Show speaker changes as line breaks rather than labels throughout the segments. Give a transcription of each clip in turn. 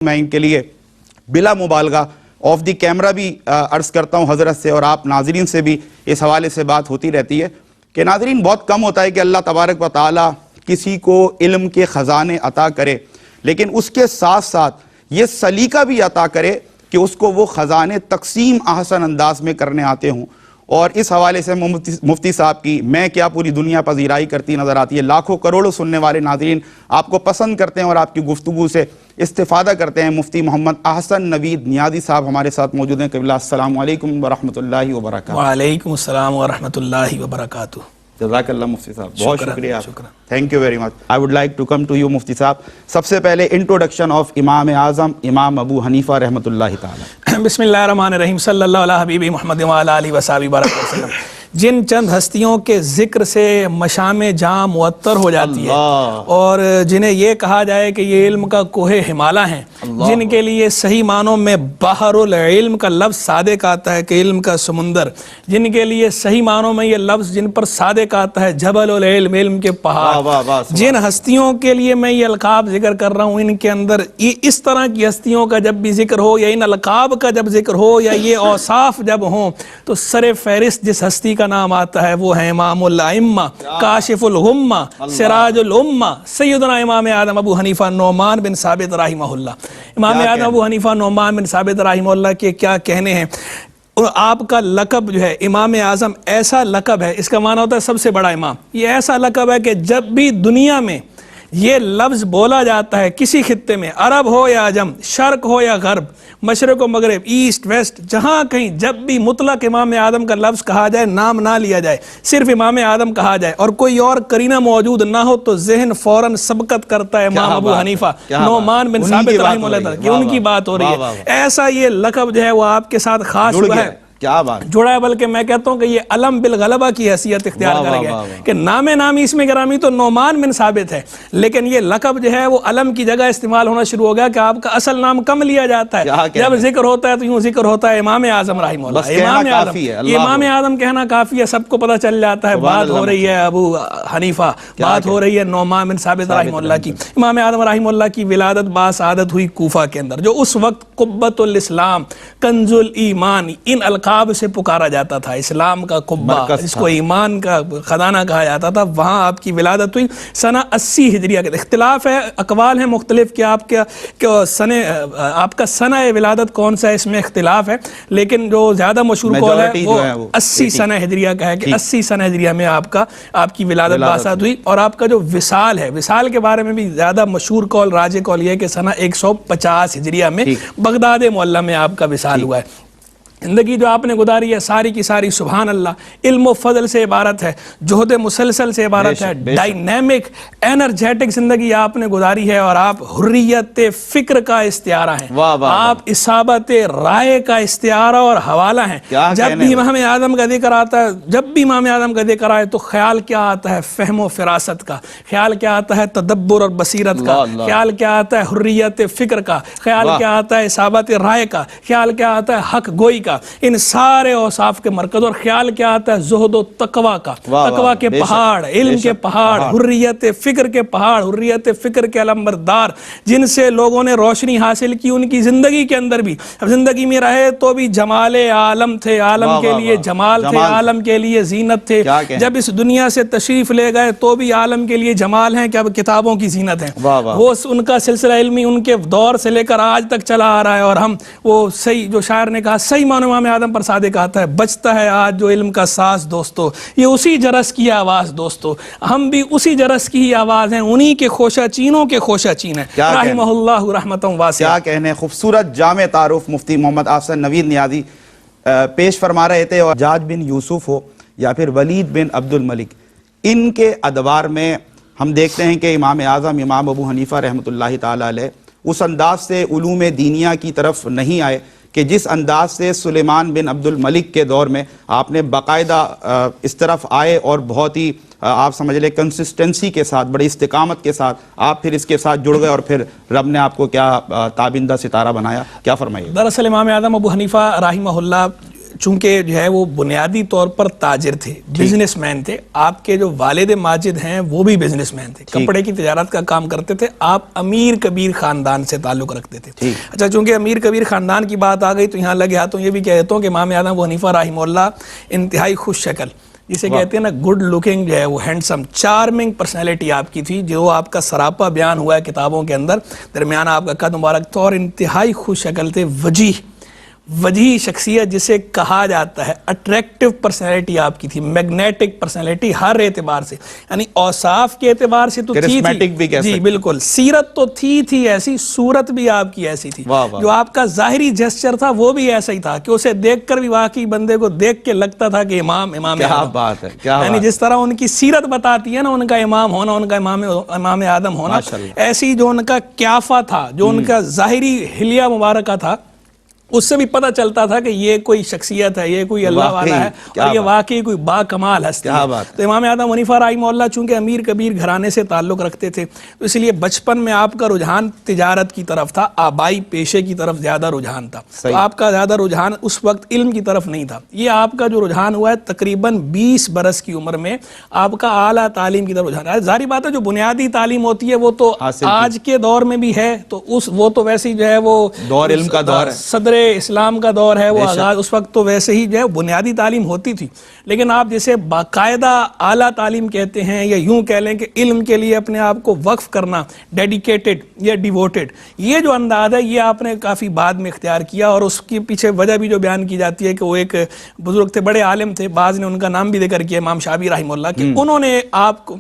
میں ان کے لیے بلا مبالغہ آف دی کیمرہ بھی عرض کرتا ہوں حضرت سے، اور آپ ناظرین سے بھی اس حوالے سے بات ہوتی رہتی ہے کہ ناظرین بہت کم ہوتا ہے کہ اللہ تبارک و تعالی کسی کو علم کے خزانے عطا کرے، لیکن اس کے ساتھ ساتھ یہ سلیقہ بھی عطا کرے کہ اس کو وہ خزانے تقسیم احسن انداز میں کرنے آتے ہوں. اور اس حوالے سے مفتی صاحب کی میں کیا پوری دنیا پذیرائی کرتی نظر آتی ہے. لاکھوں کروڑوں سننے والے ناظرین آپ کو پسند کرتے ہیں اور آپ کی گفتگو سے استفادہ کرتے ہیں. مفتی محمد احسن نوید نیازی صاحب ہمارے ساتھ موجود ہیں. قبلہ السلام علیکم ورحمۃ اللہ وبرکاتہ.
وعلیکم السلام ورحمۃ اللہ وبرکاتہ.
جزاک اللہ مفتی صاحب، بہت شکریہ. Thank you very much. I would like to come to you مفتی صاحب. سب سے پہلے انٹروڈکشن آف امام اعظم امام ابو حنیفہ رحمۃ اللہ تعالی.
بسم اللہ الرحمن الرحیم. صلی اللہ علیہ حبیبی محمد وعلی آلہ وصحبہ بارک وسلم. جن چند ہستیوں کے ذکر سے مشام جام معطر ہو جاتی ہے اور جنہیں یہ کہا جائے کہ یہ علم کا کوہ ہمالیہ ہیں، جن کے لیے صحیح معنوں میں بحر العلم کا لفظ صادق آتا ہے کہ علم کا سمندر، جن کے لیے صحیح معنوں میں یہ لفظ جن پر صادق آتا ہے جبل العلم، علم کے پہاڑ، جن ہستیوں کے لیے میں یہ القاب ذکر کر رہا ہوں، ان کے اندر اس طرح کی ہستیوں کا جب بھی ذکر ہو یا ان القاب کا جب ذکر ہو یا یہ اوصاف جب ہوں تو سر فہرست جس ہستی کا نام آتا ہے وہ ہے امام الائمہ، کاشف الغمہ، سراج الامہ، سیدنا امام اعظم ابو حنیفہ نعمان بن ثابت رحمہ اللہ. امام اعظم ابو حنیفہ نعمان بن ثابت رحمہ اللہ کے کیا کہنے ہیں. اور آپ کا لقب جو ہے امام اعظم ایسا لقب ہے، اس کا معنی ہوتا ہے سب سے بڑا امام. یہ ایسا لقب ہے کہ جب بھی دنیا میں یہ لفظ بولا جاتا ہے کسی خطے میں، عرب ہو یا عجم، شرق ہو یا غرب، مشرق و مغرب، ایسٹ ویسٹ، جہاں کہیں جب بھی مطلق امام اعظم کا لفظ کہا جائے، نام نہ لیا جائے، صرف امام اعظم کہا جائے اور کوئی اور قرینہ موجود نہ ہو تو ذہن فوراً سبقت کرتا ہے امام ابو حنیفہ نعمان بن ثابت رحمہ اللہ کہ ان کی بات ہو رہی ہے. ایسا یہ لقب جو ہے وہ آپ کے ساتھ خاص ہوا ہے، جڑا ہے، بلکہ میں کہتا ہوں کہ یہ علم بالغلبہ کی حیثیت اختیار کر گیا کہ نام نامی اس میں گرامی تو نعمان بن ثابت ہے، لیکن یہ لقب جو ہے وہ علم کی جگہ استعمال ہونا شروع ہو گیا کہ آپ کا اصل نام کم لیا جاتا ہے. جب ذکر ہوتا ہے تو یوں ذکر ہوتا ہے امام اعظم رحمہ اللہ. امام اعظم کہنا کافی ہے، سب کو پتہ چل جاتا ہے بات ہو رہی ہے ابو حنیفہ، بات ہو رہی ہے نعمان بن ثابت رحمہ اللہ کی. امام اعظم رحمہ اللہ کی ولادت باسعادت ہوئی کوفہ کے اندر، جو اس وقت قبۃ الاسلام، کنز الایمان، ان القاب سے پکارا جاتا تھا. اسلام کا قبہ، جس کو ایمان کا خزانہ کہا جاتا تھا، وہاں آپ کی ولادت ہوئی سنہ 80 ہجریہ کے. اختلاف ہے، اقوال ہیں مختلف کہ آپ کا سنہ ولادت کون سا ہے، اس میں اختلاف ہے، لیکن جو زیادہ مشہور قول ہے وہ 80 سنہ ہجریہ کا ہے کہ 80 سنہ ہجریہ میں آپ کی ولادت باسعادت ہوئی. اور آپ کا جو وصال ہے، وصال کے بارے میں بھی زیادہ مشہور قول، راجح قول یہ ہے کہ سنہ 150 ہجریہ میں بغداد معلیٰ میں آپ کا وصال ہوا ہے. زندگی جو آپ نے گزاری ہے ساری کی ساری سبحان اللہ علم و فضل سے عبارت ہے، جہد مسلسل سے عبارت ہے، ڈائنامک انرجیٹک زندگی آپ نے گزاری ہے اور آپ حریت فکر کا استعارہ ہیں، آپ اصابت رائے کا استعارہ اور حوالہ ہیں. جب بھی امام اعظم کا ذکر آتا ہے، جب بھی امام اعظم کا ذکر آئے تو خیال کیا آتا ہے؟ فہم و فراست کا خیال، کیا آتا ہے؟ تدبر اور بصیرت کا خیال، کیا آتا ہے؟ حریت فکر کا خیال، کیا آتا ہے؟ اصابت رائے کا خیال، کیا آتا ہے؟ حق گوئی کا. ان سارے اوصاف کے مرکز. اور خیال کیا آتا ہے؟ زہد و تقوی کا، تقوی کے پہاڑ، علم کے پہاڑ، حریت فکر کے پہاڑ، حریت فکر کے علمبردار، جن سے لوگوں نے روشنی حاصل کی ان کی زندگی کے اندر بھی. اب زندگی میں رہے تو بھی جمال عالم تھے، عالم کے لیے جمال تھے، عالم کے لیے زینت تھے. جب اس دنیا سے تشریف لے گئے تو بھی عالم کے لیے جمال ہیں کہ اب کتابوں کی زینت ہیں. وہ ان کا سلسلہ علمی ان کے دور سے لے کر آج تک چلا آ رہا ہے. اور ہم وہ صحیح، جو شاعر نے کہا، صحیح معنوں امام اعظم پر صادق آتا ہے، بچتا ہے آج جو علم کا ساز دوستو، یہ اسی جرس کی آواز دوستو، ہم بھی اسی جرس کی ہی آواز ہیں، انہی کے خوشہ چینوں کے خوشہ چین ہیں. رحمہ اللہ رحمتاً واسعہ.
کیا کہنے. خوبصورت جامع تعارف مفتی محمد احسن نوید نیازی پیش فرما رہے تھے. اور حجاج بن یوسف ہو یا پھر ولید بن عبد الملک، ان کے ادوار میں ہم دیکھتے ہیں کہ امام اعظم امام ابو حنیفہ رحمۃ اللہ تعالی علیہ اس انداز سے علوم دینیہ کی طرف نہیں آئے کہ جس انداز سے سلیمان بن عبد الملک کے دور میں آپ نے باقاعدہ اس طرف آئے اور بہت ہی آپ سمجھ لیں کنسسٹنسی کے ساتھ، بڑی استقامت کے ساتھ آپ پھر اس کے ساتھ جڑ گئے اور پھر رب نے آپ کو کیا تابندہ ستارہ بنایا. کیا فرمائیے؟
دراصل امام اعظم ابو حنیفہ رحمہ اللہ چونکہ جو ہے وہ بنیادی طور پر تاجر تھے، بزنس مین تھے. آپ کے جو والد ماجد ہیں وہ بھی بزنس مین تھے، کپڑے کی تجارت کا کام کرتے تھے. آپ امیر کبیر خاندان سے تعلق رکھتے تھے. اچھا، چونکہ امیر کبیر خاندان کی بات آ گئی تو یہاں لگے ہاتھوں یہ بھی کہہ دیتا ہوں کہ امام اعظم ابو حنیفہ رحمہ اللہ انتہائی خوش شکل، جسے کہتے ہیں نا گڈ لکنگ جو ہے وہ ہینڈسم چارمنگ پرسنالٹی آپ کی تھی، جو آپ کا سراپا بیان ہوا ہے کتابوں کے اندر. درمیان آپ کا قد مبارک تھا اور انتہائی خوش شکل تھے. وجیح شخصیت جسے کہا جاتا ہے، اٹریکٹیو پرسنالٹی آپ کی تھی، میگنیٹک پرسنالٹی ہر اعتبار سے، یعنی اوصاف کے اعتبار سے تو تھی جی بالکل. سیرت تو تھی ایسی، صورت بھی آپ کی ایسی تھی. جو آپ کا ظاہری جسچر تھا وہ بھی ایسا ہی تھا کہ اسے دیکھ کر بھی واقعی بندے کو دیکھ کے لگتا تھا کہ امام
کیا بات ہے،
یعنی جس طرح ان کی سیرت بتاتی ہے نا، ان کا امام ہونا، ان کا امام اعظم ہونا، ایسی جو ان کا قیافہ تھا، جو ان کا ظاہری حلیہ مبارکہ تھا، اس سے بھی پتہ چلتا تھا کہ یہ کوئی شخصیت ہے، یہ کوئی اللہ والا ہے اور یہ واقعی کوئی با کمال ہستی ہے. تو امام اعظم حنیفہ رحمہ اللہ چونکہ امیر کبیر گھرانے سے تعلق رکھتے تھے تو اس لیے بچپن میں آپ کا رجحان تجارت کی طرف تھا، آبائی پیشے کی طرف زیادہ رجحان تھا. تو آپ کا زیادہ رجحان اس وقت علم کی طرف نہیں تھا. یہ آپ کا جو رجحان ہوا ہے تقریباً 20 برس کی عمر میں آپ کا اعلیٰ تعلیم کی طرف رجحان ہے. ظاہری بات ہے جو بنیادی تعلیم ہوتی ہے وہ تو آج کے دور میں بھی ہے، تو وہ تو ویسے ہی جو ہے وہ
دور علم کا دور ہے،
صدر اسلام کا دور ہے، وہ آغاز اس وقت تو ویسے ہی جو ہے بنیادی تعلیم ہوتی تھی. لیکن آپ جسے باقاعدہ اعلیٰ تعلیم کہتے ہیں، یا یوں کہہ لیں کہ علم کے لیے اپنے آپ کو وقف کرنا، ڈیڈیکیٹڈ یا ڈیووٹڈ، یہ جو انداز ہے یہ آپ نے کافی بعد میں اختیار کیا. اور اس کے پیچھے وجہ بھی جو بیان کی جاتی ہے کہ وہ ایک بزرگ تھے، بڑے عالم تھے، بعض نے ان کا نام بھی ذکر کیا، امام شافعی رحمہ اللہ، کہ انہوں نے آپ کو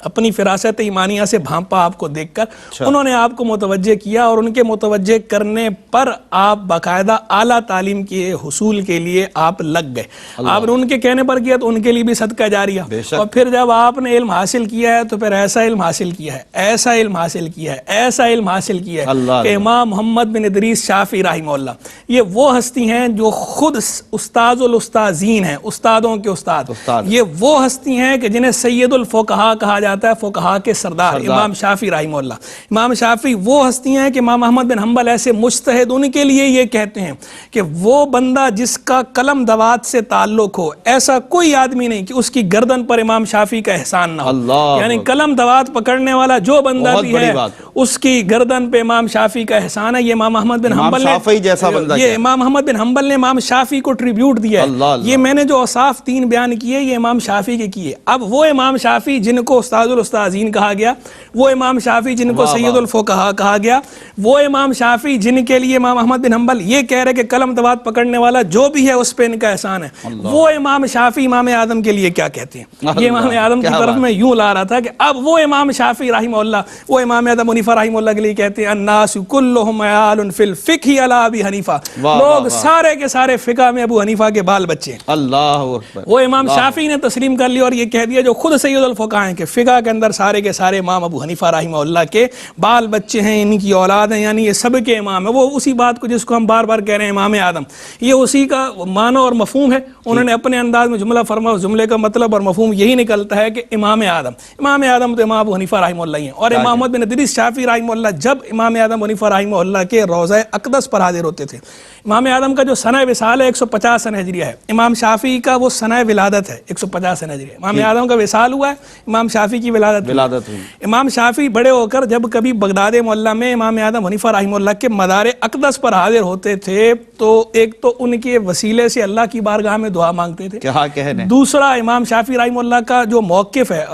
اپنی فراست ایمانیہ سے بھانپا. آپ کو دیکھ کر انہوں نے آپ کو متوجہ کیا اور ان کے متوجہ کرنے پر آپ باقاعدہ اعلیٰ تعلیم کے حصول کے لیے آپ لگ گئے. آپ نے ان کے کہنے پر کیا تو ان کے لیے بھی صدقہ جاریہ. اور پھر جب آپ نے علم حاصل کیا ہے تو پھر ایسا علم حاصل کیا ہے، ایسا علم حاصل کیا ہے، ایسا علم حاصل کیا ہے کہ امام محمد بن ادریس شافعی رحمہ اللہ یہ وہ ہستی ہیں جو خود استاذ الاستاذین ہیں، استادوں کے استاد. یہ وہ ہستی ہیں کہ جنہیں سید الفقہاء کہا جاتا ہے، فقہاء کے سردار امام شافعی رحمہ اللہ. امام شافعی وہ ہستی ہیں کہ امام احمد بن حنبل ایسے مجتہد ان کے لیے یہ کہتے ہیں کہ وہ بندہ جس کا قلم دوات سے تعلق ہو، ایسا کوئی آدمی نہیں کہ اس کی گردن پر امام شافعی کا احسان نہ ہو. یعنی قلم دوات پکڑنے والا جو بندہ بھی ہے اس کی گردن پہ امام شافعی کا احسان ہے. یہ امام احمد بن حنبل نے، یہ امام احمد بن حنبل نے امام شافعی کو ٹریبیوٹ دیا ہے. یہ میں نے جو اوصاف 3 بیان کیے یہ امام شافعی کے کیے. اب وہ امام شافعی جن کو استاد الاستاذین کہا گیا، وہ امام شافعی جن کو سید الفقہاء کہا گیا، وہ امام شافعی جن کے لیے امام احمد بن حنبل یہ کہہ رہے کہ قلم دوات پکڑنے والا جو بھی ہے اس پہ ان کا احسان ہے، وہ امام شافعی امام اعظم کے لیے کیا کہتے ہیں. یہ امام اعظم کی طرف میں یوں لا رہا تھا کہ اب وہ امام شافعی رحمہ اللہ، وہ امام اعظم حنیفہ رحمہ اللہ کے لیے کہتے ہیں الناس کلہم عیال فی الفقہ علی ابی حنیفہ، لوگ سارے کے سارے فقہ میں ابو حنیفہ کے بال بچے ہیں. اللہ اکبر. وہ امام شافعی نے تسلیم کر لیا اور یہ کہہ دیا جو خود سید الفقہاء ہیں کہ فقہ کے اندر سارے کے سارے امام ابو حنیفہ رحمہ اللہ کے بال بچے ہیں، ان کی اولاد ہیں، یعنی یہ سب کے امام ہیں. وہ اسی بات کو جس کو ہم بار بار کہہ رہے ہیں امام اعظم، یہ اسی کا معنی اور مفہوم ہے. انہوں نے اپنے انداز میں جملہ فرما، جملے کا مطلب اور مفہوم یہی نکلتا ہے کہ امام اعظم تو امام ابو حنیفہ رحمہ اللہ ہیں. اور امام محمد بن ادریس شافعی رحمہ اللہ جب امام اعظم حنیفہ رحمہ اللہ کے روضہ اقدس پر حاضر ہوتے تھے، امام اعظم کا جو سنہ وصال ہے 150 سنہ ہجریہ ہے، امام شافعی کا وہ سنہ ولادت ہے 150 سنہ ہجریہ. امام اعظم کا وصال ہوا ہے، امام شافعی کی ولادت ہوئی. امام شافعی بڑے ہو کر جب کبھی بغداد معلیٰ میں امام اعظم حنیفہ رحمہ اللہ کے مدار اقدس پر حاضر ہوتے تھے تو ایک تو ان کے وسیلے سے اللہ کی بارگاہ میں دعا مانگتے تھے. کیا کہنے. دوسرا امام شافعی رحمہ اللہ کا جو موقف ہے،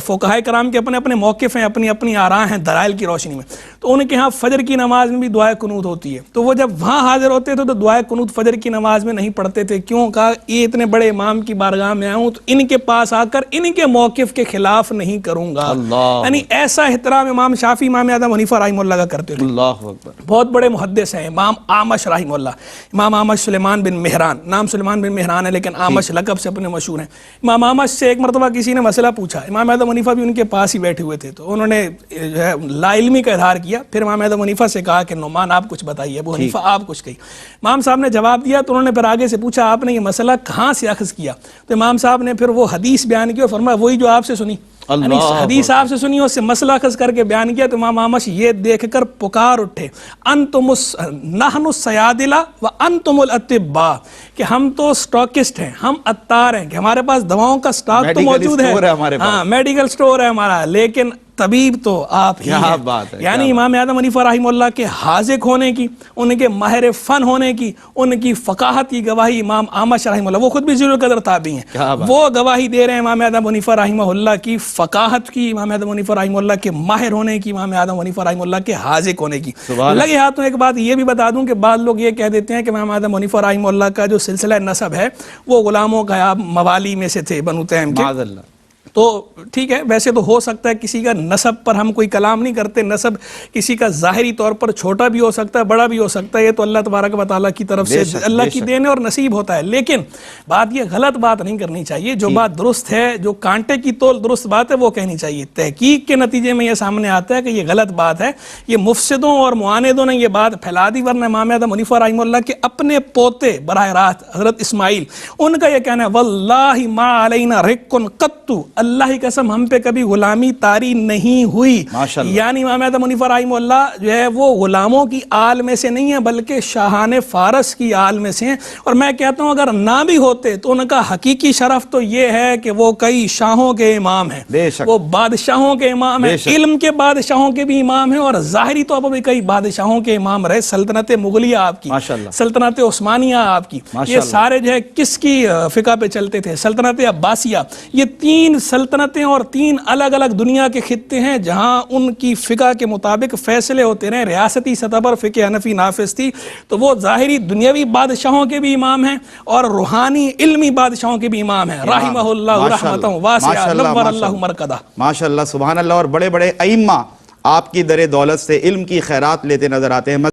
فقہائے کرام کے اپنے اپنے موقف ہیں، اپنی اپنی آراء ہیں دلائل کی روشنی میں، تو ان کے ہاں فجر کی نماز میں بھی دعائے قنوت ہوتی ہے. تو وہ جب وہاں حاضر ہوتے تھے تو دعائے قنوت فجر کی نماز میں نہیں پڑھتے تھے. کیوں؟ کہا یہ اتنے بڑے امام کی بارگاہ میں آؤں تو ان کے پاس آ کر ان کے موقف کے خلاف نہیں کروں گا. یعنی ایسا احترام امام شافعی امام اعظم حنیفہ رحمہ اللہ کا کرتے تھے. بہت بڑے محدث ہیں امام اعمش رحمہ اللہ. امام اعمش سلیمان بن مہران، نام سلیمان بن مہران ہے لیکن اعمش لقب سے اپنے مشہور ہیں. امام اعمش سے ایک مرتبہ کسی نے مسئلہ پوچھا، امام اعظم حنیفہ بھی ان کے پاس ہی بیٹھے ہوئے تھے، تو انہوں نے جو ہے لا علمی کا اظہار کیا. پھر امام اعظم حنیفہ سے کہا کہ نعمان آپ کچھ بتائیے، ابو حنیفہ آپ کچھ کہیے. امام صاحب نے جواب دیا تو انہوں نے پھر آگے سے پوچھا آپ نے یہ مسئلہ کہاں سے اخذ کیا؟ تو امام صاحب نے پھر وہ حدیث بیان کی اور فرمایا وہی جو آپ سے سنی. یعنی حدیث آپ سے سنی، اس سے مسئلہ اخذ کر کے بیان کیا تو امام اعمش یہ دیکھ کر پکار اٹھے، انتم نحن الصیادلہ وانتم الاطباء، کہ ہم تو سٹاکسٹ ہیں، ہم عطار ہیں، کہ ہمارے پاس دواؤں کا سٹاک تو موجود ہے، ہاں میڈیکل سٹور ہے ہمارا، لیکن طبیب تو آپ ہی ہیں۔ یعنی امام اعظم حنیفہ رحمہ اللہ کے حاذق ہونے کی، ان کے ماہر فن ہونے کی، ان کی فقاہت کی گواہی امام اعمش رحمہ اللہ، وہ خود بھی ذی القدر تابعی ہیں، وہ گواہی دے رہے ہیں امام اعظم حنیفہ رحمہ اللہ کی فقاہت کی، امام اعظم حنیفہ رحمہ اللہ کے ماہر ہونے کی، امام اعظم حنیفہ رحمہ اللہ کے حاذق ہونے کی۔ لگے ہاتھوں ایک بات یہ بھی بتا دوں کہ بعض لوگ یہ کہہ دیتے ہیں کہ امام اعظم حنیفہ رحمہ اللہ کا جو سلسلہ نسب ہے وہ غلاموں کا موالی میں سے تھے، بنو تیم کے، تو ٹھیک ہے، ویسے تو ہو سکتا ہے کسی کا نسب پر ہم کوئی کلام نہیں کرتے، نسب کسی کا ظاہری طور پر چھوٹا بھی ہو سکتا ہے، بڑا بھی ہو سکتا ہے، یہ تو اللہ تبارک و تعالیٰ کی طرف سے اللہ کی دین اور نصیب ہوتا ہے، لیکن بات یہ غلط بات نہیں کرنی چاہیے، جو بات درست ہے، جو کانٹے کی تول درست بات ہے وہ کہنی چاہیے۔ تحقیق کے نتیجے میں یہ سامنے آتا ہے کہ یہ غلط بات ہے، یہ مفسدوں اور معاندوں نے یہ بات پھیلا دی، ورنہ امام اعظم حنیفہ رحمہ اللہ کے اپنے پوتے براہ راست حضرت اسماعیل، ان کا یہ کہنا ہے واللہ ما علینا رق قط، اللہ کی قسم ہم پہ کبھی غلامی طاری نہیں ہوئی۔ یعنی امام اعظم حنیفہ رحمہ اللہ جو ہے وہ غلاموں کی آل میں سے نہیں ہے بلکہ شاہان فارس کی آل میں سے ہیں، اور میں کہتا ہوں اگر نہ بھی ہوتے تو ان کا حقیقی شرف تو یہ ہے کہ وہ کئی شاہوں کے امام ہیں، وہ بادشاہوں کے امام ہیں، علم کے بادشاہوں کے بھی امام ہیں، اور ظاہری طور پر بھی کئی بادشاہوں کے امام رہے، سلطنت مغلیہ آپ کی، سلطنت عثمانیہ آپ کی، یہ سارے جو ہے کس کی فقہ پہ چلتے تھے؟ سلطنت عباسیہ۔ یہ تین سلطنتیں اور تین الگ الگ دنیا کے خطے ہیں جہاں ان کی فقہ کے مطابق فیصلے ہوتے رہے، ریاستی سطح پر فقہ حنفی نافذ تھی، تو وہ ظاہری دنیاوی بادشاہوں کے بھی امام ہیں اور روحانی علمی بادشاہوں کے بھی امام ہیں، رحمہ اللہ رحمتہ واسعہ، نور اللہ مرقدہ۔
ماشاءاللہ، سبحان اللہ، اور بڑے بڑے ائمہ آپ کی در دولت سے علم کی خیرات لیتے نظر آتے ہیں۔